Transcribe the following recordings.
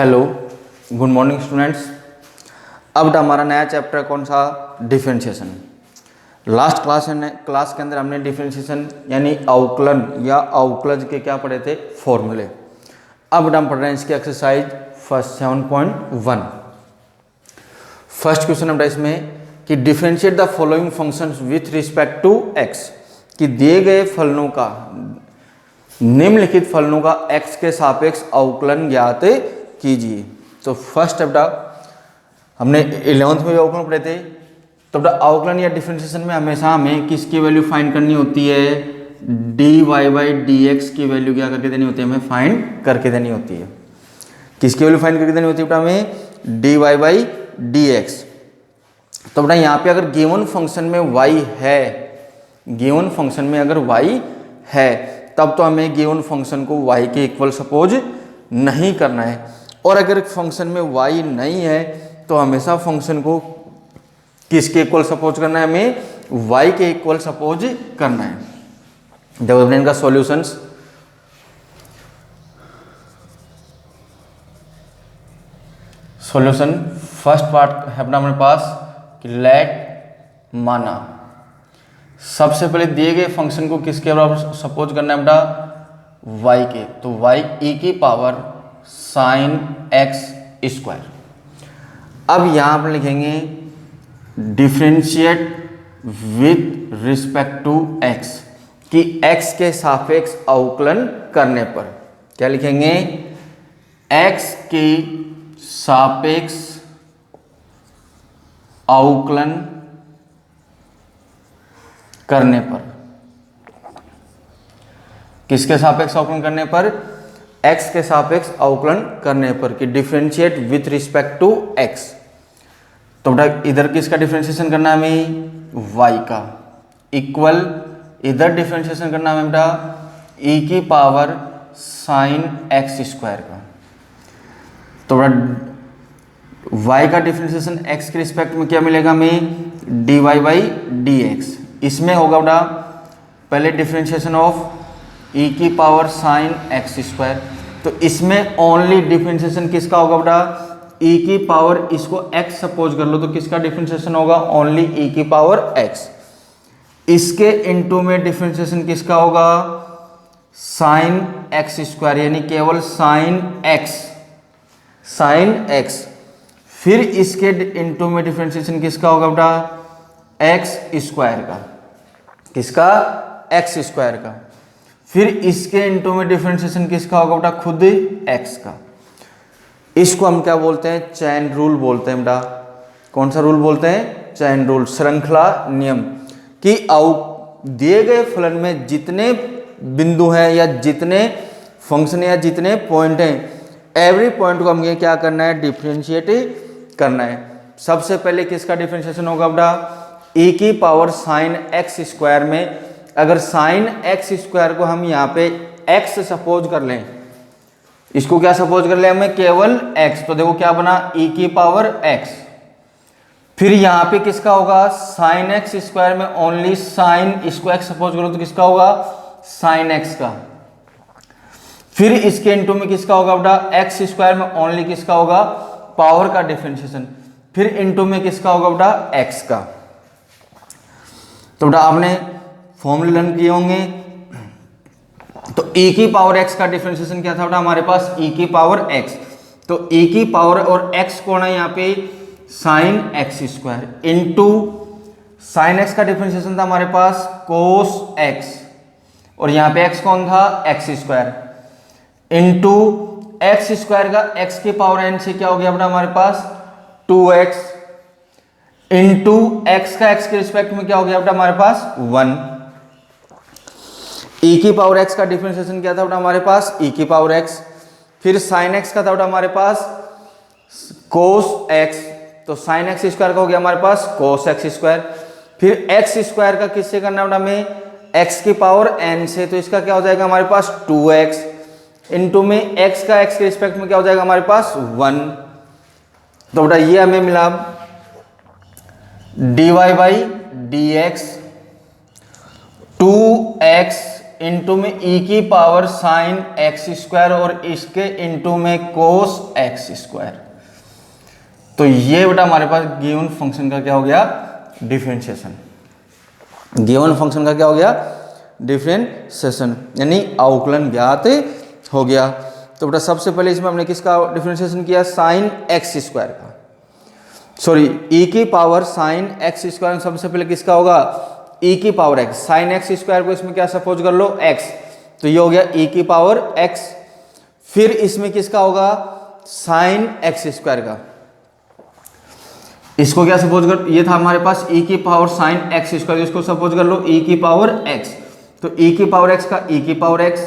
Hello, good morning students. अब हमारा नया चैप्टर कौन सा? डिफरेंशिएशन। लास्ट क्लास के अंदर हमने डिफरेंशिएशन यानी अवकलन या अवकलज के क्या पढ़े थे? फॉर्मूले। अब हम पढ़ रहे हैं इसकी एक्सरसाइज फर्स्ट 7.1। फर्स्ट क्वेश्चन हमारा इसमें कि differentiate the following functions with respect to x, कि दिए गए फलनों का निम्नलिखित फलनों का x के सापेक्ष अवकलन ज्ञात कीजिए। तो फर्स्ट अपना हमने 11th में अवकलन पढ़े थे। तो अपना अवकलन या डिफरेंशिएशन में हमेशा हमें किसकी वैल्यू फाइंड करनी होती है? dy बाई dx की वैल्यू क्या करके देनी होती है? हमें फाइंड करके देनी होती है। किसकी वैल्यू फाइंड करके देनी होती है बेटा? हमें dy बाई dx। तो बेटा यहाँ पे अगर गिवन फंक्शन में y है, गिवन फंक्शन में अगर y है तब तो हमें गिवन फंक्शन को y के इक्वल सपोज नहीं करना है, और अगर फंक्शन में y नहीं है तो हमेशा फंक्शन को किसके इक्वल सपोज करना है? हमें y के इक्वल सपोज करना है। देखो इनका सॉल्यूशंस। सॉल्यूशन फर्स्ट पार्ट है अपना हमारे पास कि लेट माना सबसे पहले दिए गए फंक्शन को किसके बराबर सपोज करना है बेटा? y के। तो y e की पावर साइन x स्क्वायर। अब यहां पर लिखेंगे differentiate with respect to x, कि x के सापेक्ष अवकलन करने पर क्या लिखेंगे? x के सापेक्ष अवकलन करने पर, किसके सापेक्ष अवकलन करने पर? x के सापेक्ष अवकलन करने पर, कि differentiate with respect to x। तो बेटा इधर किसका डिफरेंशिएशन करना है हमें? y का। इक्वल इधर डिफरेंशिएशन करना है बेटा e की पावर साइन x स्क्वायर का। तो बेटा y का डिफरेंशिएशन x के रिस्पेक्ट में क्या मिलेगा हमें? dy by dx। इसमें होगा बेटा पहले डिफरेंशिएशन ऑफ e की पावर साइन x स्क्वायर। तो इसमें ओनली डिफरेंशिएशन किसका होगा बेटा? e की पावर, इसको x सपोज कर लो तो किसका डिफरेंशिएशन होगा? ओनली e की पावर x। इसके इनटू में डिफरेंशिएशन किसका होगा? साइन x स्क्वायर, यानी केवल साइन x। फिर इसके इनटू में डिफरेंशिएशन किसका होगा बेटा? x स्क्वायर का। किसका? x स्क्वायर का। फिर इसके इनटू में डिफरेंशिएशन किसका होगा बेटा? खुद x का। इसको हम क्या बोलते हैं? चैन रूल बोलते हैं बेटा। कौन सा रूल बोलते हैं? चैन रूल, श्रृंखला नियम। कि दिए गए फलन में जितने बिंदु हैं या जितने फंक्शन या जितने पॉइंट हैं, एवरी पॉइंट को हमें क्या करना है? डिफरेंशिएट करना है। सबसे पहले किसका डिफरेंशिएशन होगा बेटा? e की पावर साइन x स्क्वायर में अगर साइन x स्क्वायर को हम यहाँ पे x सपोज कर लें, इसको क्या सपोज कर लें हमें? केवल x। तो देखो क्या बना? e की पावर x। फिर यहाँ पे किसका होगा? साइन x स्क्वायर में ओनली साइन, इसको x सपोज करो तो किसका होगा? साइन x का। फिर इसके इनटू में किसका होगा बेटा? x स्क्वायर में ओनली किसका होगा? पावर का डिफरेंशिएशन। फिर इनटू में किसका होगा बेटा? x का। तो बेटा आपने फॉर्मूले लर्न किए होंगे। तो e की पावर x का डिफरेंशिएशन क्या था बेटा हमारे पास? e की पावर x। तो e की पावर और x कौन है यहाँ पे? Sine x square into sine x का डिफरेंशिएशन था हमारे पास कोस x, और यहाँ पे x कौन था? x square into x square का x की पावर n से क्या हो गया बेटा हमारे पास? 2x इंटू x का x के रिस्पेक्ट में क्या हो गया बेटा हमारे पास? 1। e की पावर x का डिफरेंशिएशन क्या था बेटा हमारे पास? e की पावर x। फिर साइन x का था बेटा हमारे पास कोस x, तो साइन x स्क्वायर का हो गया हमारे पास कोस x स्क्वायर। फिर x स्क्वायर का किससे करना बेटा हमें? x की पावर n से, तो इसका क्या हो जाएगा हमारे पास? 2x इंटू में x का x के रिस्पेक्ट में क्या हो जाएगा हमारे पास? 1। तो बेटा ये हमें मिला dy by dx 2x into में ई की पावर साइन एक्स स्क्वायर और इसके इंटू में कोस एक्स स्क्वायर। तो ये बेटा हमारे पास गिवन फंक्शन का क्या हो गया, डिफरेंशिएशन। गिवन फंक्शन का क्या हो गया, डिफरेंशिएशन, यानी अवकलन ज्ञात हो गया। तो बेटा सबसे पहले इसमें हमने किसका डिफरेंशिएशन किया, साइन एक्स स्क्वायर का, सॉरी ई की पावर साइन एक्स स्क्वायर। सबसे पहले किसका होगा, ई की power x, sine x square को इसमें क्या सपोज कर लो एक्स, तो ये हो गया ई की पावर एक्स। फिर इसमें किसका होगा, साइन एक्स स्क्वायर का, इसको क्या सपोज कर, ये था हमारे पास ई की पावर साइन एक्स स्क्वायर, इसको सपोज कर लो ई की पावर एक्स, तो ई की पावर एक्स का ई की पावर एक्स।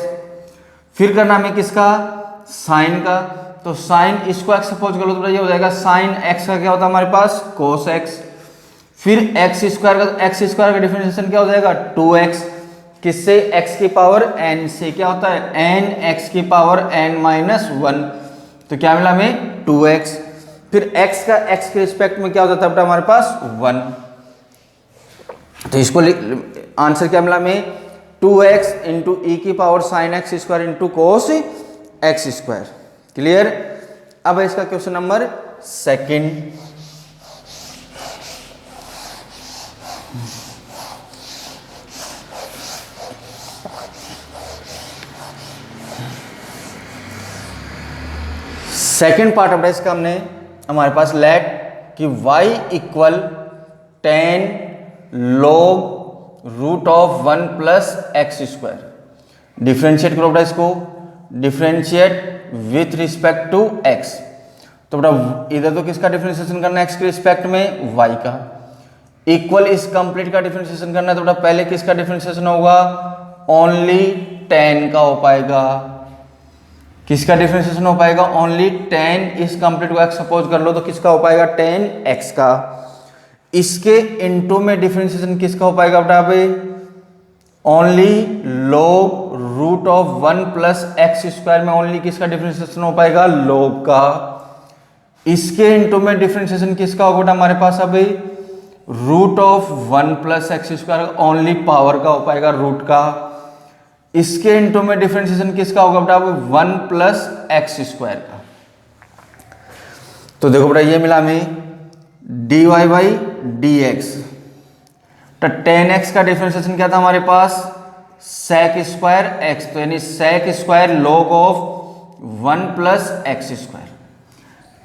फिर करना हमें किसका, साइन का, तो साइन इसको एक्स सपोज कर लो, तो ये हो जाएगा साइन एक्स का क्या होता है हमारे पास, कोस एक्स। फिर एक्स स्क्वायर का डिफरेंशिएशन क्या हो जाएगा, 2x, किससे, x की पावर n से, क्या होता है n x की पावर n माइनस 1, तो क्या मिला हमें 2x। फिर x का x के रिस्पेक्ट में क्या हो जाता है बेटा हमारे पास 1, तो इसको आंसर क्या मिला हमें, 2x इंटू ई की power sine x square into cos x square. Clear. अब है इसका question number second. Second part of इसका हमने हमारे पास लेट कि y equal 10 log root of 1 plus x square. Differentiate करो बेटा इसको, differentiate with respect to x। तो बेटा इधर तो किसका डिफ्रेंशिएशन करना है, x के रिस्पेक्ट में y का। इक्वल इस कंप्लीट का डिफ्रेंशिएशन करना है, तो बेटा पहले किसका डिफ्रेंशिएशन होगा, ओनली 10 का हो पाएगा। किसका डिफरेंशिएशन हो पाएगा, ओनली 10, इस कंप्लीट को x सपोज कर लो, तो किसका हो पाएगा 10x का। इसके इनटू में डिफरेंशिएशन किसका हो पाएगा बेटा, अभी only log root of 1 plus x square में ओनली किसका डिफरेंशिएशन हो पाएगा, log का। इसके इनटू में डिफरेंशिएशन किसका होगा बेटा हमारे पास, अभी root of 1 plus x square only power का हो पाएगा, रूट का। इसके इनटू में डिफरेंशिएशन किसका होगा बेटा, 1 प्लस एक्स स्क्वायर का। तो देखो बेटा ये मिला हमें dy बाई डी एक्स, तो 10x का डिफरेंशिएशन क्या था हमारे पास, sec स्क्वायर x, तो यानी sec square log of 1 plus x square.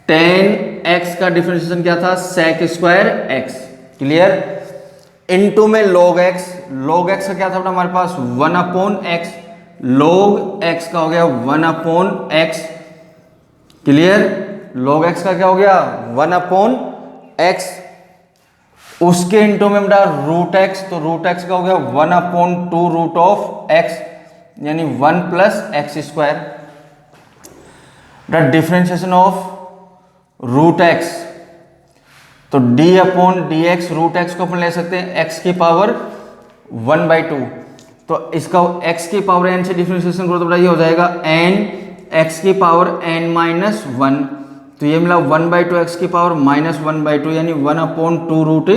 10x का डिफरेंशिएशन क्या था, sec square x। Clear. Into में log x का क्या था हमारे पास 1 अपॉन x, log x का हो गया 1 upon x। Clear. log x का क्या हो गया 1 अपॉन x। उसके इनटू में बेटा रूट x, तो रूट x का हो गया 1 अपॉन 2 रूट ऑफ x, यानी 1 plus x square. The differentiation of root x, तो d upon d x, root x को अपन ले सकते हैं x की पावर 1/2, तो इसका x की पावर n से डिफरेंशिएशन करो तो ये हो जाएगा n x की पावर n माइनस 1, तो ये मिला 1/2 x की पावर माइनस 1/2, यानी 1 अपॉन 2 रूट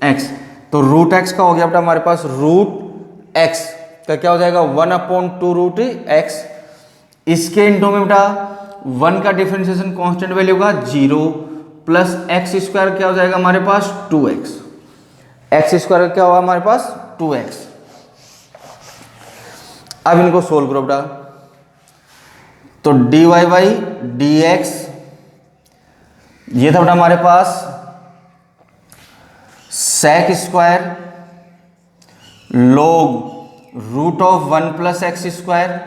x। तो रूट x का हो गया बेटा हमारे पास रूट x का क्या हो जाएगा 1 अपॉन 2 रूट x। इसके इनटू में बेटा 1 का डिफरेंशिएशन कांस्टेंट वैल्यू होगा 0 प्लस एक्स स्क्वायर क्या हो जाएगा हमारे पास 2x। एक्स स्क्वायर क्या होगा हमारे पास 2x। अब इनको सोल्व करो बेटा, तो dy बाई डी एक्स, ये था बेटा हमारे पास sec square log root of 1 plus x square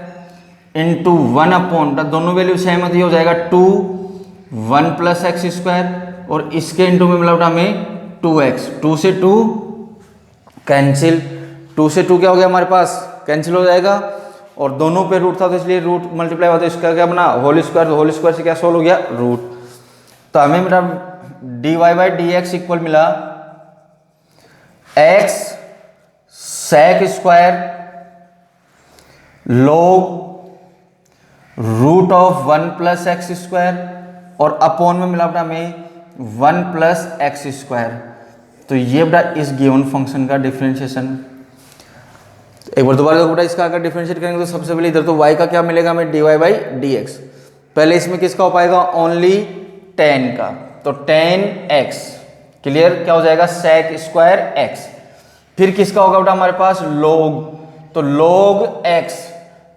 into 1 upon, दोनों वैल्यू सेम है, हो जाएगा 2 1 प्लस एक्स स्क्वायर, और इसके इंटू में मिला हमें 2x, 2 से 2 कैंसिल, 2 से 2 क्या हो गया हमारे पास कैंसिल हो जाएगा, और दोनों पे रूट था तो इसलिए रूट मल्टीप्लाई होता है, इसका क्या बना होल स्क्वायर, तो होल स्क्वायर से क्या सोल्व हो गया रूट। तो हमें मेरा dy by D x equal मिला x sec square log root of 1 plus x square, और अपॉन में मिला बेटा हमें 1 प्लस एक्स स्क्वायर। तो ये बेटा इस गिवन फंक्शन का डिफरेंशिएशन। एक बार दोबारा देखो बेटा, इसका अगर डिफरेंशिएट करेंगे तो सबसे पहले इधर तो y का क्या मिलेगा हमें, dy बाई डी एक्स। पहले इसमें किसका हो पाएगा, ओनली tan का, तो tan x, क्लियर, क्या हो जाएगा, sec स्क्वायर x। फिर किसका होगा बेटा हमारे पास, log, तो log x,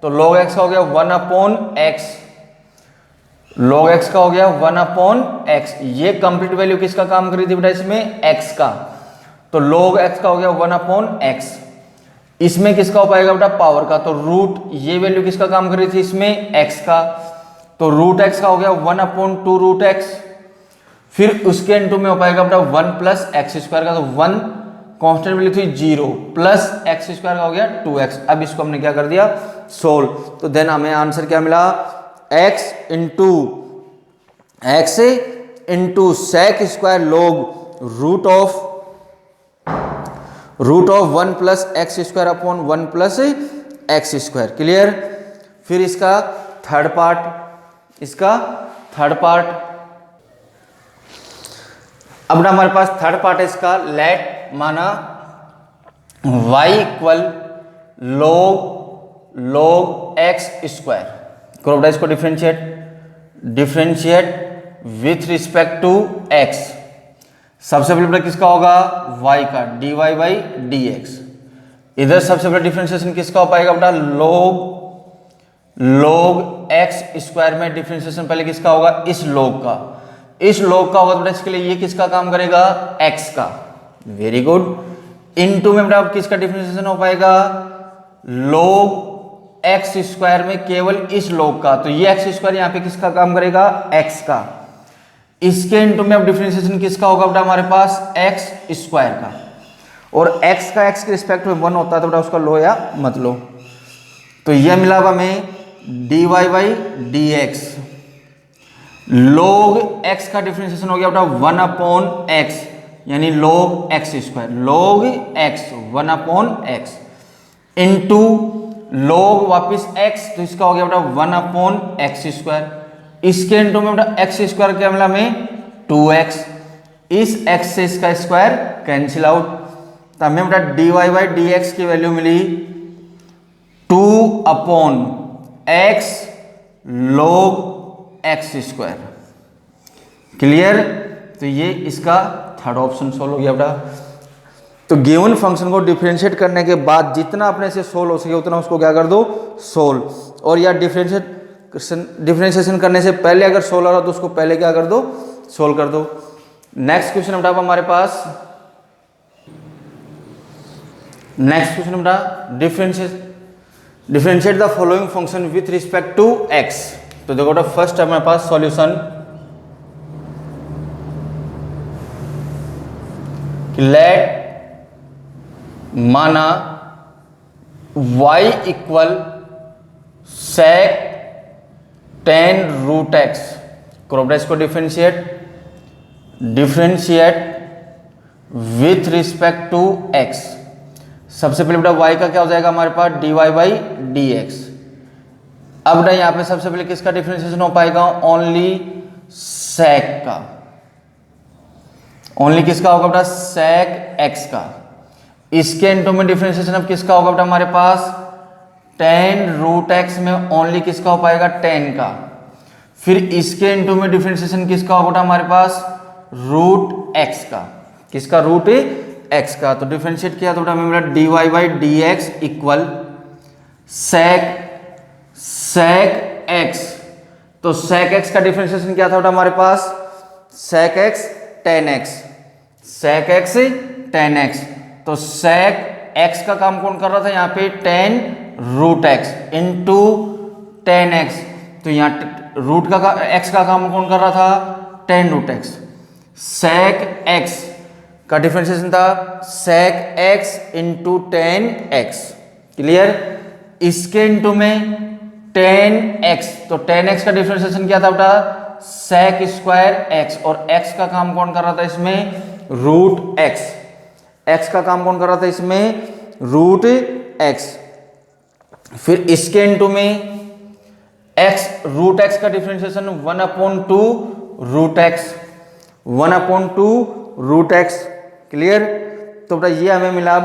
तो log x का हो गया 1/x, log x का हो गया 1/x। ये कंप्लीट वैल्यू किसका काम कर रही थी बेटा इसमें, x का, तो log x का हो गया 1/x। इसमें किसका हो पाएगा बेटा, पावर का, तो रूट, ये वैल्यू किसका काम कर रही थी इसमें, x का, तो रूट x का हो गया 1/2 रूट x। फिर उसके इनटू में हो पाएगा बेटा 1 प्लस एक्स स्क्वायर का, तो 1 कांस्टेंट वैल्यू थी 0 प्लस एक्स स्क्वायर का हो गया 2x। अब इसको हमने क्या कर दिया, सोल्व, तो देन हमें आंसर क्या मिला, x into sec square log root of 1 plus x square upon 1 plus x square, clear. फिर इसका थर्ड पार्ट, अब ना हमारे पास थर्ड पार्ट है इसका, लेट माना y equal log x square, करो बेटा इसको differentiate with respect to x। सबसे पहले बेटा किसका होगा, y का, dy बाई डी एक्स। इधर सबसे पहले डिफरेंशिएशन किसका हो पाएगा बेटा, log x स्क्वायर में डिफरेंशिएशन पहले किसका होगा, इस log का होगा, तो बेटा इसके लिए ये किसका काम करेगा, x का, वेरी गुड। इनटू में बेटा किसका डिफरेंशिएशन हो पाएगा, log x स्क्वायर में केवल इस log का, तो ये x स्क्वायर यहाँ पे किसका काम करेगा, x का। इसके इनटू में अब डिफरेंशिएशन किसका होगा बेटा हमारे पास, x स्क्वायर का, और x का x के रिस्पेक्ट में 1 होता है, तो बेटा उसका लो या मत लो। तो ये मिला अब हमें dy by D x, log x का डिफरेंशिएशन हो गया बेटा 1/x, यानी log x square, log x 1/x into log वापिस x, तो इसका हो गया बेटा 1/x स्क्वायर। इसके इनटू में बेटा x स्क्वायर क्या मिला हमें, 2x, इस x से इसका स्क्वायर कैंसिल आउट, तो हमें बेटा dy बाई डी एक्स की वैल्यू मिली 2/x log x square, clear. तो ये इसका थर्ड ऑप्शन सोल्व हो गया बेटा। तो गिवन फंक्शन को डिफरेंशिएट करने के बाद जितना अपने से सोल्व हो सके उतना उसको क्या कर दो, सोल्व, और या डिफरेंशिएशन करने से पहले अगर सोल्व हो रहा तो उसको पहले क्या कर दो, सोल्व कर दो। नेक्स्ट क्वेश्चन बेटा हमारे पास, नेक्स्ट क्वेश्चन बेटा differentiate the following function with respect to x। तो देखो बेटा फर्स्ट है हमारे पास सॉल्यूशन, लेट माना y equal sec tan root x, करो बेटा इसको differentiate with respect to x। सबसे पहले बेटा y का क्या हो जाएगा हमारे पास, dy बाई डी एक्स। अब बेटा यहाँ पे सबसे पहले किसका डिफरेंशिएशन हो पाएगा, ओनली sec का, ओनली किसका होगा बेटा, sec x का। इसके इनटू में डिफरेंशिएशन अब किसका होगा बेटा हमारे पास, tan रूट x में ओनली किसका हो पाएगा, tan का। फिर इसके इनटू में डिफरेंशिएशन किसका होगा बेटा हमारे पास, रूट x का, किसका, रूट x का। तो डिफरेंशिएट किया तो बेटा हमें मिला dy by D x equal sec x, तो sec x का डिफरेंशिएशन क्या था बेटा हमारे पास, sec x tan x, sec x tan x। तो sec x का काम कौन कर रहा था यहाँ पे, tan root x into tan x, तो यहाँ रूट का x का काम कौन कर रहा था, tan root x। sec x का डिफरेंशिएशन था sec x into tan x, clear. इसके इंटू में tan x, तो tan x का डिफरेंशिएशन क्या था बेटा, sec स्क्वायर x, और x का काम कौन कर रहा था इसमें, रूट x, x का काम कौन कर रहा था इसमें, रूट x। फिर इसके इनटू में x, रूट x का differentiation 1/2 root x, 1/2 root x, clear. तो बेटा ये हमें मिला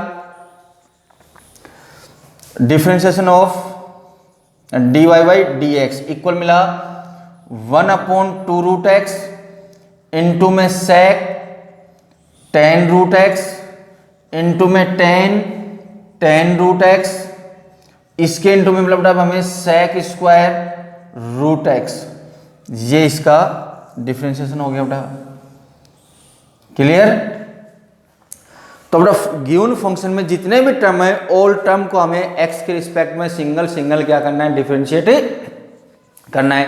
differentiation of dy by D x equal मिला 1/2√x इंटू में sec tan√x इंटू में tan√x, इसके इंटू में मतलब हमें sec²√x। ये इसका डिफरेंशिएशन हो गया बेटा। क्लियर? तो बेटा गिवन फंक्शन में जितने भी टर्म है ऑल टर्म को हमें x के रिस्पेक्ट में सिंगल सिंगल क्या करना है, डिफरेंशिएट करना है।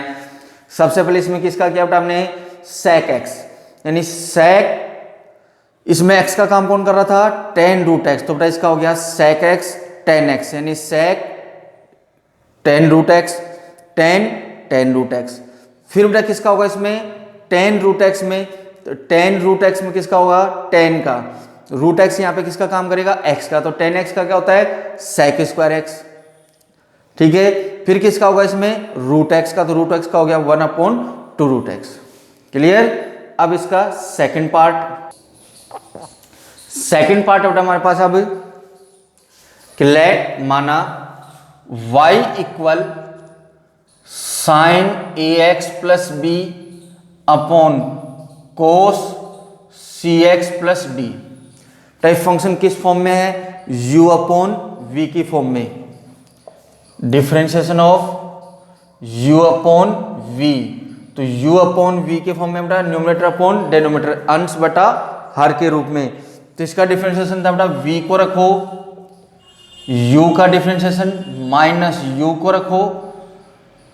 सबसे पहले इसमें किसका किया बेटा हमने, sec x, यानी sec, इसमें x का काम कौन कर रहा था, tan√x, तो बेटा इसका हो गया sec x tan x, यानी sec tan√x tan√x। फिर बेटा किसका होगा इसमें, tan√x में, तो tan√x में किसका होगा, tan का, √x यहाँ पे किसका काम करेगा, x का, तो tan x का क्या होता है, sec²x। ठीक है, फिर किसका होगा इसमें, √x का, तो √x का हो गया 1/2√x। क्लियर? अब इसका सेकंड पार्ट बेटा हमारे पास अब कि लेट माना y equal sin ax plus b upon cos cx plus d. Type function किस फॉर्म में है, u अपॉन v की फॉर्म में। Differentiation of u upon v, तो u अपॉन v के फॉर्म में बेटा न्यूमरेटर अपॉन डेनोमिनेटर, अंश बटा हर के रूप में। तो इसका डिफरेंशिएशन था बेटा v को रखो, u का डिफरेंशिएशन माइनस u को रखो,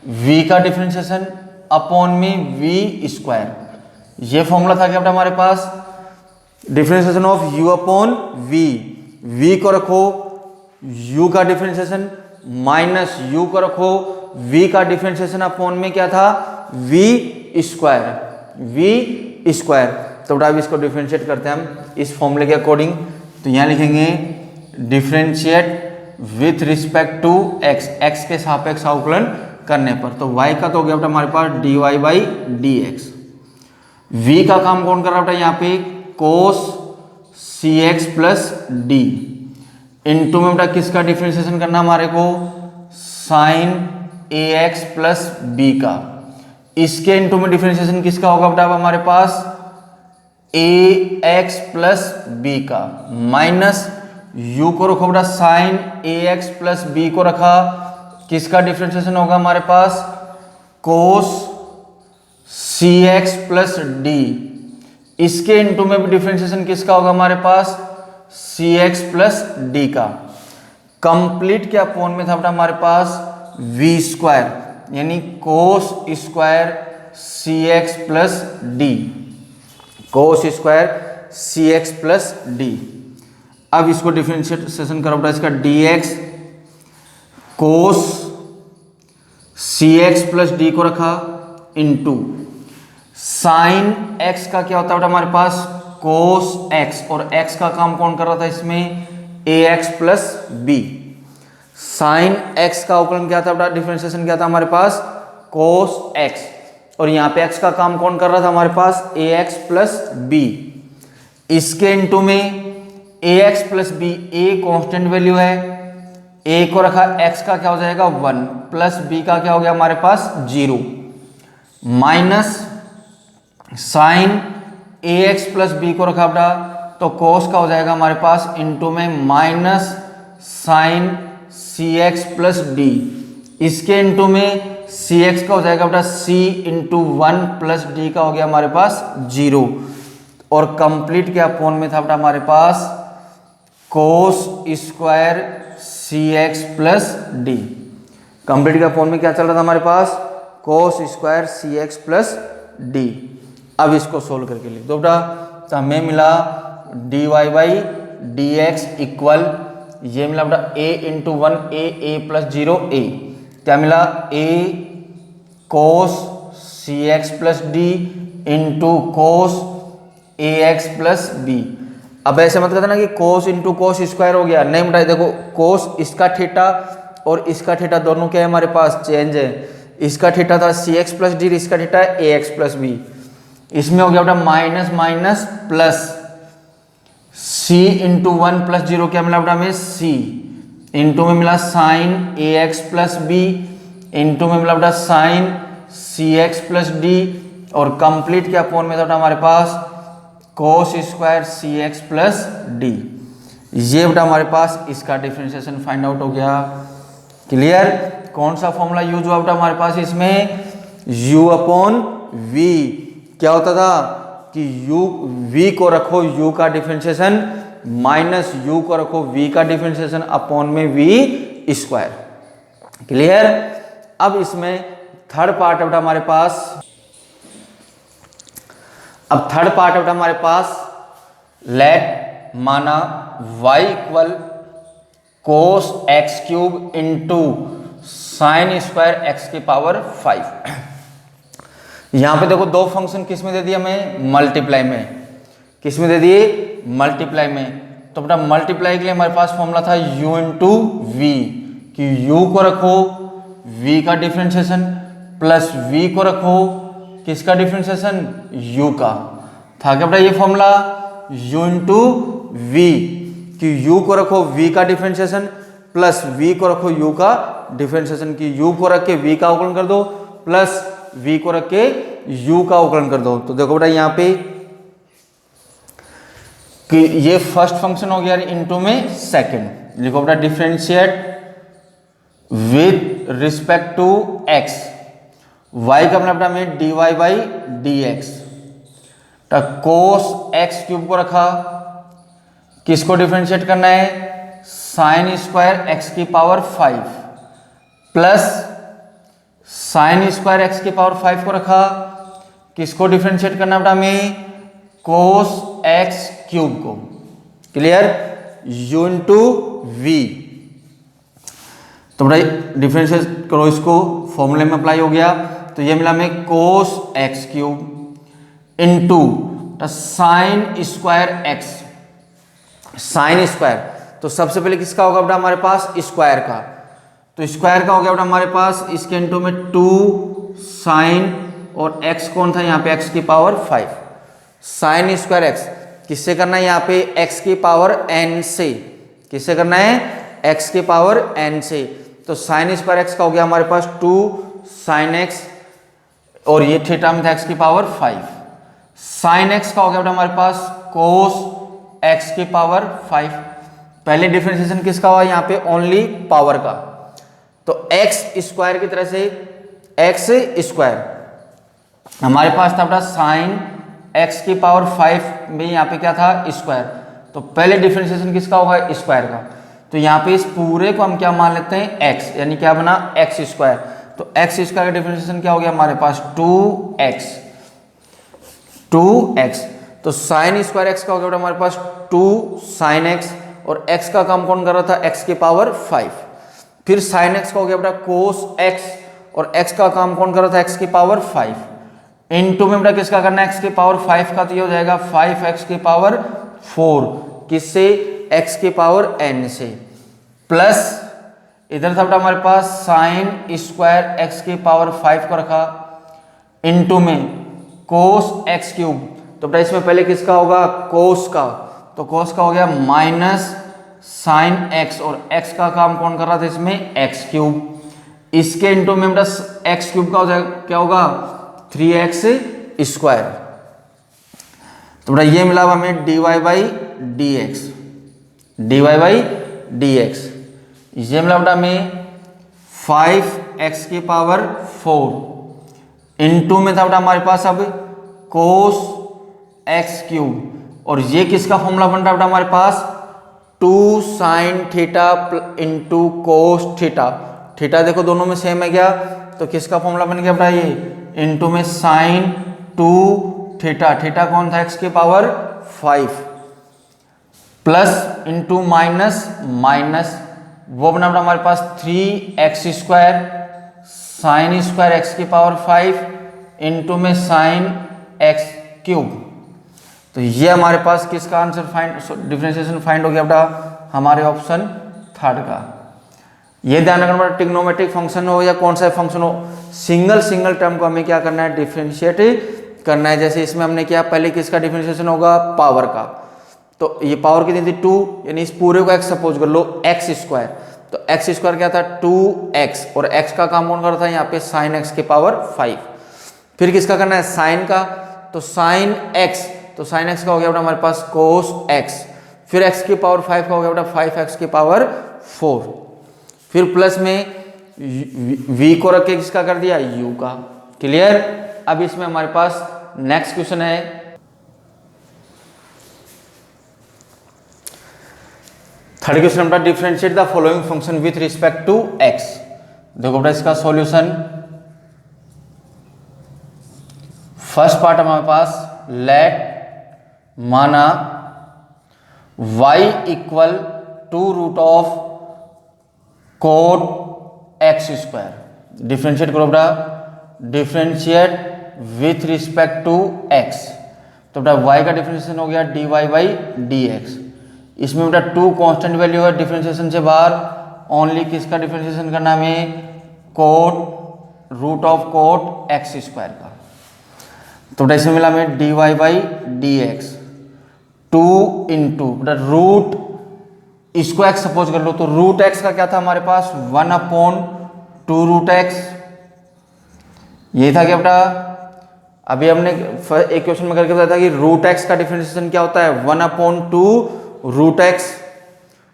v का डिफरेंशिएशन अपॉन में v²। ये फॉर्मूला था क्या बेटा हमारे पास, differentiation of u upon v को रखो, u का डिफरेंशिएशन माइनस u को रखो, v का डिफरेंशिएशन अपॉन में क्या था, v²। तो बेटा अब इसको डिफरेंशिएट करते हैं हम इस फॉर्मूले के अकॉर्डिंग। तो यहाँ लिखेंगे differentiate with respect to x, x के सापेक्ष अवकलन करने पर। तो y का तो हो गया बेटा हमारे पास dy बाई dx, v का काम कौन कर रहा है बेटा यहाँ पे, cos cx plus D, into में बेटा किसका डिफरेंशिएशन करना हमारे को, sin ax प्लस बी का, इसके इंटू में डिफरेंशिएशन किसका होगा बेटा हमारे पास, ax प्लस बी का, माइनस u को रखो बेटा sin ax प्लस बी को रखा, किसका डिफरेंशिएशन होगा हमारे पास, cos cx प्लस डी, इसके इंटू में भी डिफरेंशिएशन किसका होगा हमारे पास, cx प्लस डी का। कंप्लीट क्या अपॉन में था बेटा हमारे पास, v², यानी cos² cx plus D, cos² cx plus D. अब इसको डिफरेंशिएशन करो बेटा, इसका dx cos cx plus D को रखा, इंटू साइन x का क्या होता है बेटा हमारे पास, cos x, और x का काम कौन कर रहा था इसमें, ax plus b. Sine x का अवकलन क्या था बेटा, डिफरेंशिएशन क्या था हमारे पास, cos x, और यहाँ पे x का काम कौन कर रहा था हमारे पास, ax प्लस बी। इसके इंटू में ax plus b, a constant value है, a को रखा, x का क्या हो जाएगा 1, प्लस b का क्या हो गया हमारे पास 0, minus sine ax plus b को रखा बेटा, तो cos का हो जाएगा हमारे पास, इंटू में minus sine cx plus d, इसके इंटू में cx का हो जाएगा बेटा c इंटू 1 प्लस डी का हो गया हमारे पास 0, और कंप्लीट क्या अपॉन में था बेटा हमारे पास, cos² cx plus D. Complete का अपॉन में क्या चल रहा था हमारे पास, cos² cx प्लस डी। अब इसको सोल्व करके लिख दो बेटा, तो हमें मिला dy बाई dx इक्वल, ये मिला बेटा a into 1 a plus 0 a, क्या मिला a cos cx plus D into cos ax plus B. अब ऐसे मत कहते ना कि cos इंटू cos² हो गया, नहीं बेटा देखो cos इसका थीटा और इसका थीटा दोनों क्या है हमारे पास, चेंज है। इसका थीटा था cx प्लस डी, इसका थीटा है ax प्लस बी। इसमें हो गया बेटा minus minus plus, c into 1 plus 0 क्या मिला बेटा हमें c, इनटू में मिला साइन ए एक्स प्लस बी, इनटू में मिला बेटा साइन सी एक्स प्लस डी, और कंप्लीट क्या अपॉन में था हमारे पास कोस स्क्वायर सी एक्स प्लस डी। ये बेटा हमारे पास इसका डिफरेंशिएशन फाइंड आउट हो गया। क्लियर? कौन सा फॉर्मूला यूज हुआ बेटा हमारे पास इसमें? u upon V. क्या होता था कि u v को रखो u का डिफरेंशिएशन माइनस u को रखो v का डिफरेंशिएशन अपॉन में v स्क्वायर। क्लियर? अब इसमें थर्ड पार्ट बेटा हमारे पास, अब थर्ड पार्ट बेटा हमारे पास लेट माना y इक्वल कोस X cube into sine square X की पावर 5। यहां पे देखो दो फंक्शन किस में दे दिए हमें? मल्टीप्लाई में। किस में दे दिए? मल्टीप्लाई में। तो बेटा मल्टीप्लाई के लिए हमारे पास फॉर्मूला था u इंटू वी, कि u को रखो v का डिफरेंशिएशन प्लस v को रखो किसका डिफरेंशिएशन? u का। था क्या बेटा ये फॉर्मूला? u इंटू वी, कि u को रखो v का डिफरेंशिएशन प्लस v को रखो u का डिफरेंशिएशन, की u को रख के v का अवकलन कर दो प्लस v को रख के u का अवकलन कर दो। तो देखो बेटा यहाँ पे कि ये फर्स्ट फंक्शन हो गया इनटू में सेकंड। लिखो बेटा differentiate with respect to x, y का मतलब बेटा में dy by D X. Cos X cube को रखा, किसको डिफरेंशिएट करना है? साइन स्क्वायर एक्स की power 5 plus sine square X की पावर 5 को रखा, किसको डिफरेंशिएट करना बेटा हमें? कोस एक्स क्यूब को। क्लियर? u into V. तो बेटा डिफरेंशिएट करो इसको, फॉर्मूले में अप्लाई हो गया। तो ये मिला हमें cos X cube into sine square x. Sine square तो सबसे पहले किसका होगा बेटा हमारे पास? स्क्वायर का। तो स्क्वायर का हो गया बेटा हमारे पास, इसके इंटू में 2 साइन और x कौन था यहाँ पे? x की पावर 5। साइन स्क्वायर x किससे करना है यहाँ पे? x की पावर n से। किससे करना है? x की पावर n से। तो साइन स्क्वायर x का हो गया हमारे पास 2 साइन x, और ये थीटा में था x की पावर 5। साइन x का हो गया बेटा हमारे पास कोस x की पावर 5। पहले डिफरेंशिएशन किसका हुआ यहाँ पे? ओनली पावर का। तो x स्क्वायर की तरह से x स्क्वायर हमारे पास था बेटा साइन x की पावर 5 में यहाँ पे क्या था? स्क्वायर। तो पहले डिफरेंशिएशन किसका होगा? स्क्वायर का। तो यहाँ पे इस पूरे को हम क्या मान लेते हैं? x, यानी क्या बना? x square. तो x स्क्वायर का डिफरेंशिएशन क्या हो गया हमारे पास? 2x। तो साइन स्क्वायर x का हो गया बेटा हमारे पास 2 साइन x, और x का काम कौन कर रहा था? x की पावर 5। फिर साइन x का हो गया बेटा कोस x, और x का काम कौन कर रहा था? x की पावर 5। इनटू में बेटा किसका करना है? x की पावर 5 का। तो ये हो जाएगा 5x की पावर 4, किससे? x की पावर n से। प्लस इधर था बेटा हमारे पास साइन स्क्वायर x की पावर 5 को रखा, इनटू में कोस x क्यूब। तो बेटा इसमें पहले किसका होगा? कोस का। तो कोस का हो गया माइनस साइन x, और x का काम कौन कर रहा था इसमें? x cube. इसके इनटू में बेटा x क्यूब का हो जाएगा, क्या होगा? 3x square. तो बेटा ये मिला हमें dy बाई डी एक्स। ये मिला बेटा हमें 5x की पावर 4 इनटू में था बेटा हमारे पास अब कोस x क्यूब, और ये किसका फॉर्मूला बन रहा है बेटा हमारे पास? 2 sine theta into cos theta. Theta देखो दोनों में सेम है क्या? तो किसका फॉर्मूला बन गया बेटा? ये इनटू में साइन 2 थीटा। थीटा कौन था? x की power 5 plus into minus minus, वो बना बेटा हमारे पास 3x square sine square x की पावर 5 इनटू में साइन x क्यूब। तो ये हमारे पास किसका आंसर फाइंड, डिफरेंशिएशन फाइंड हो गया बेटा हमारे ऑप्शन थर्ड का। ये ध्यान रखना बेटा, ट्रिग्नोमेट्रिक फंक्शन हो या कौन सा फंक्शन हो, सिंगल टर्म को हमें क्या करना है? डिफरेंशिएट करना है। जैसे इसमें हमने किया, पहले किसका डिफरेंशिएशन होगा? पावर का। तो ये पावर कितनी थी? 2, यानी इस पूरे को x सपोज कर लो x स्क्वायर। तो एक्स स्क्वायर क्या था 2x और x का काम कौन कर रहा था यहाँ पे साइन एक्स के पावर 5। फिर किसका करना है साइन का, तो साइन x, तो साइन x का हो गया बेटा हमारे पास कोस x, फिर x की पावर 5 का हो गया बेटा 5x की पावर 4, फिर प्लस में v को रख के किसका कर दिया u का। क्लियर। अब इसमें हमारे पास नेक्स्ट क्वेश्चन है, थर्ड क्वेश्चन अपना differentiate the following function with respect to x। देखो बेटा इसका सॉल्यूशन, फर्स्ट पार्ट हमारे पास लेट माना y equal to root of cot X square. Differentiate करो बेटा, differentiate with respect to x, तो बेटा y का डिफरेंशिएशन हो गया dy बाई dx। इसमें बेटा 2 कांस्टेंट वैल्यू है डिफरेंशिएशन से बाहर, ओनली किसका डिफरेंशिएशन करना है cot root of cot X square का। तो बेटा इसमें मिला हमें dy बाई dx 2 इंटू बेटा रूट, इसको x सपोज कर लो, तो रूट x का क्या था हमारे पास 1/2 रूट x, ये था क्या बेटा। अभी हमने एक क्वेश्चन में करके बताया था कि रूट x का डिफरेंशिएशन क्या होता है 1/2 रूट x,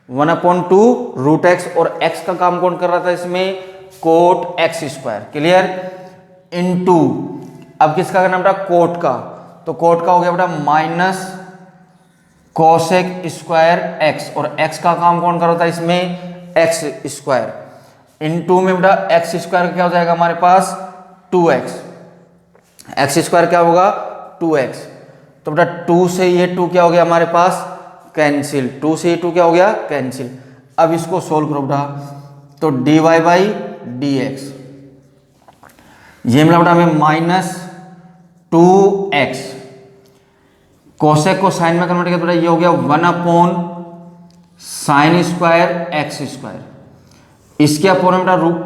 1/2 रूट x, और x का काम कौन कर रहा था इसमें cot X square. Clear. Into अब किसका करना बेटा कोट का, तो कोट का हो गया बेटा माइनस कोसेक स्क्वायर एक्स, और x का काम कौन कर रहा था इसमें एक्स स्क्वायर। इनटू में बेटा एक्स स्क्वायर क्या हो जाएगा हमारे पास 2x, एक्स स्क्वायर क्या होगा 2x, तो बेटा 2 से ये 2 क्या हो गया हमारे पास कैंसिल, 2 से ये 2 क्या हो गया कैंसिल। अब इसको सोल्व करो बेटा, तो dy बाई dx, ये मिला बेटा हमें माइनस 2x, कोसेक को साइन में कन्वर्ट किया तो ये हो गया 1/sin स्क्वायर एक्स स्क्वायर, इसके अपोन बेटा रूट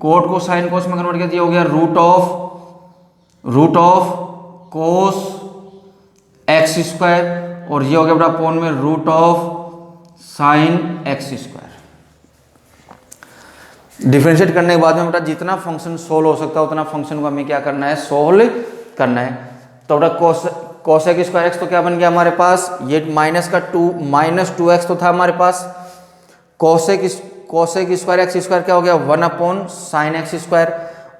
कोट को साइन कोस में कन्वर्ट किया तो ये हो गया root of cos x square, और ये हो गया बेटा अपोन में root of sine x square. Differentiate करने के बाद में बेटा जितना फंक्शन सोल्व हो सकता है उतना फंक्शन को हमें क्या करना है सोल्व करना है। तो बेटा कोसेक स्क्वायर एक्स तो क्या बन गया हमारे पास, ये माइनस 2x तो था हमारे पास, कोसेक स्क्वायर एक्स स्क्वायर क्या हो गया 1/sin एक्स स्क्वायर,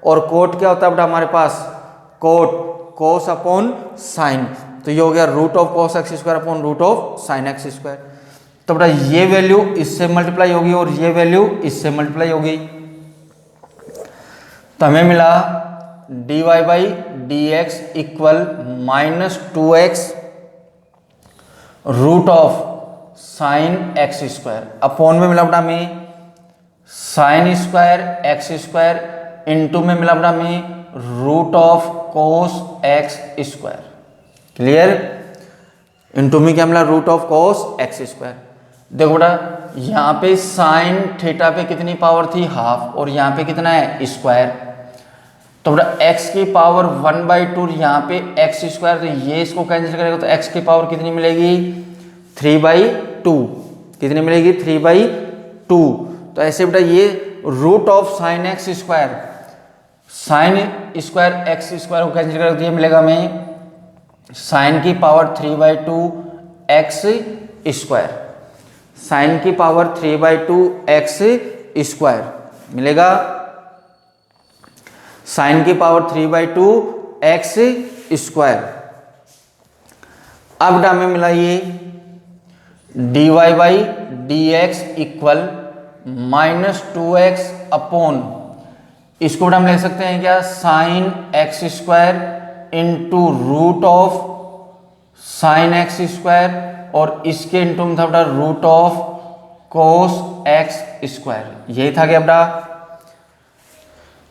और कोट क्या होता है बेटा हमारे पास कोट कोस अपॉन साइन, तो ये हो गया root of cos x square upon root of sine x square. तो बेटा ये वैल्यू इससे मल्टीप्लाई होगी और ये वैल्यू इससे मल्टीप्लाई होगी, तो हमें मिला dy by dx equal minus 2x root of sine x square, upon में मिला बेटा हमें sine square X square, into में मिला बेटा हमें root of cos x square. Clear. Into में क्या मिला root of cos x square. देखो बेटा यहाँ पे साइन थीटा पे कितनी पावर थी हाफ, और यहाँ पे कितना है स्क्वायर, तो बेटा x की पावर 1/2, यहाँ पे एक्स स्क्वायर, तो ये इसको कैंसिल करेगा तो x की पावर कितनी मिलेगी 3/2, कितनी मिलेगी 3/2। तो ऐसे बेटा ये root of sine x square, sine square X square को कैंसिल करेगा तो ये मिलेगा हमें साइन की पावर 3/2 एक्स स्क्वायर, साइन की पावर 3/2 एक्स स्क्वायर मिलेगा, साइन की पावर 3/2 एक्स स्क्वायर। अब बेटा हमें मिला ये dy by dx equal minus 2x upon, इसको बेटा हम लिख सकते हैं क्या sine x square into root of sine x square, और इसके इंटू में था बेटा root of cos x square. यही था क्या बेटा,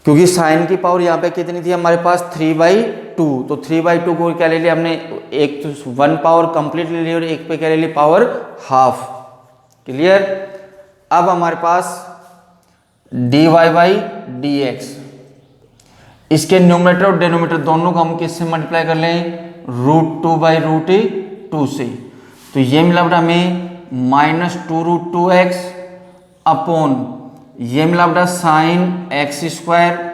क्योंकि साइन की पावर यहाँ पे कितनी थी हमारे पास 3/2, तो 3/2 को क्या ले लिया हमने, एक तो 1 पावर कंप्लीट ले ली और एक पे क्या ले ली पावर हाफ। क्लियर। अब हमारे पास dy बाई dx, इसके न्यूमरेटर और डिनोमिनेटर दोनों को हम किससे मल्टीप्लाई कर लें √2/√2 से, तो ये मिला बेटा हमें -2√2x अपॉन ये मिला बेटा sine x square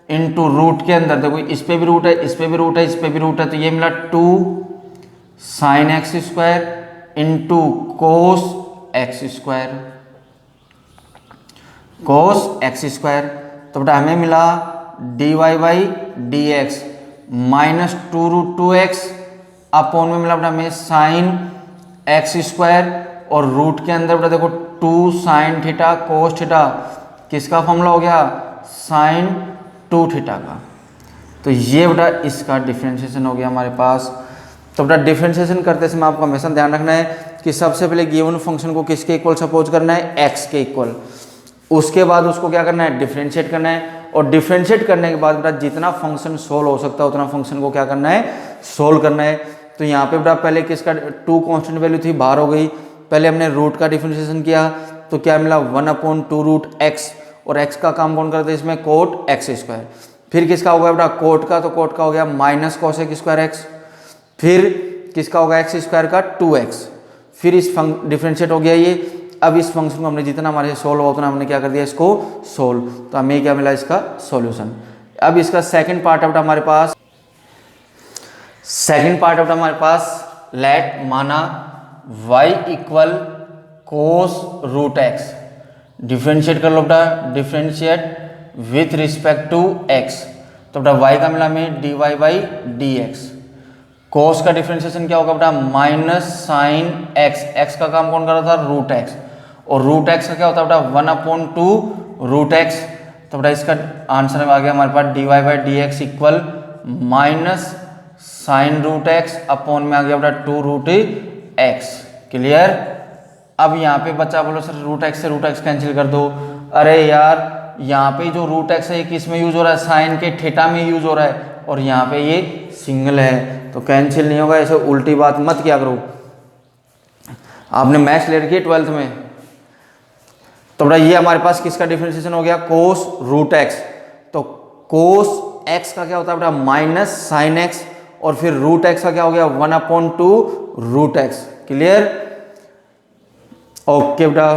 into root के अंदर देखो इस पे भी रूट है, इस पे भी रूट है, इस पे भी रूट है, तो ये मिला 2 sine x square into cos x square, cos x square. तो बेटा हमें मिला D Y by D X minus 2√2x upon में मिला बेटा हमें साइन एक्स स्क्वायर और रूट के अंदर बेटा देखो 2 साइन थीटा कोस थीटा, किसका फॉर्मूला हो गया साइन 2 थीटा का। तो ये बेटा इसका डिफरेंशिएशन हो गया हमारे पास। तो बेटा डिफरेंशिएशन करते समय आपको हमेशा ध्यान रखना है कि सबसे पहले गिवन फंक्शन को किसके इक्वल सपोज करना है, x के इक्वल। उसके बाद उसको क्या करना है, डिफरेंशिएट करना है, और डिफरेंशिएट करने के बाद बेटा जितना फंक्शन सोल्व हो सकता है उतना फंक्शन को क्या करना है, सोल्व करना है। तो यहाँ पे बेटा पहले किसका 2 कांस्टेंट वैल्यू थी बाहर हो गई, पहले हमने रूट का डिफरेंशिएशन किया तो क्या मिला 1/2√x, और x का काम कौन करता है इसमें, कोट एक्स स्क्वायर। फिर किसका होगा बेटा कोट का, तो कोट का हो गया माइनस कोसेक स्क्वायर एक्स, फिर किसका होगा एक्स स्क्वायर का 2x, फिर इस डिफरेंशिएट हो गया ये। अब इस फंक्शन को हमने जितना हमारे सोल्व हो उतना हमने क्या कर दिया इसको सोल्व, तो हमें क्या मिला इसका सॉल्यूशन। अब इसका सेकंड पार्ट बेटा हमारे पास, सेकंड पार्ट बेटा हमारे पास लेट माना y equal cos root X, differentiate कर लो बेटा, differentiate with respect to x। तो बेटा y का मिला हमें dy by D X, cos का डिफरेंशिएशन क्या होगा बेटा माइनस साइन x, x का काम कौन कर रहा था रूट x, और रूट x का क्या होता है बेटा 1/2√x। तो बेटा इसका आंसर आ गया हमारे पास dy by D x equal minus sine root x upon में आ गया बेटा 2√x। क्लियर। अब यहाँ पे बच्चा बोलो सर रूट x से रूट x कैंसिल कर दो। अरे यार यहाँ पे जो रूट x है ये किस में यूज हो रहा है, साइन के थीटा में यूज हो रहा है, और यहाँ पे ये सिंगल है तो कैंसिल नहीं होगा। ऐसे उल्टी बात मत किया करो, आपने मैथ्स ले रखी है 12th में। तो बेटा ये हमारे पास किसका डिफरेंशिएशन हो गया, कोस रूट x। तो कोस x का क्या होता है बेटा माइनस साइन x, और फिर रूट x का क्या हो गया 1/2√x। क्लियर। ओके बेटा।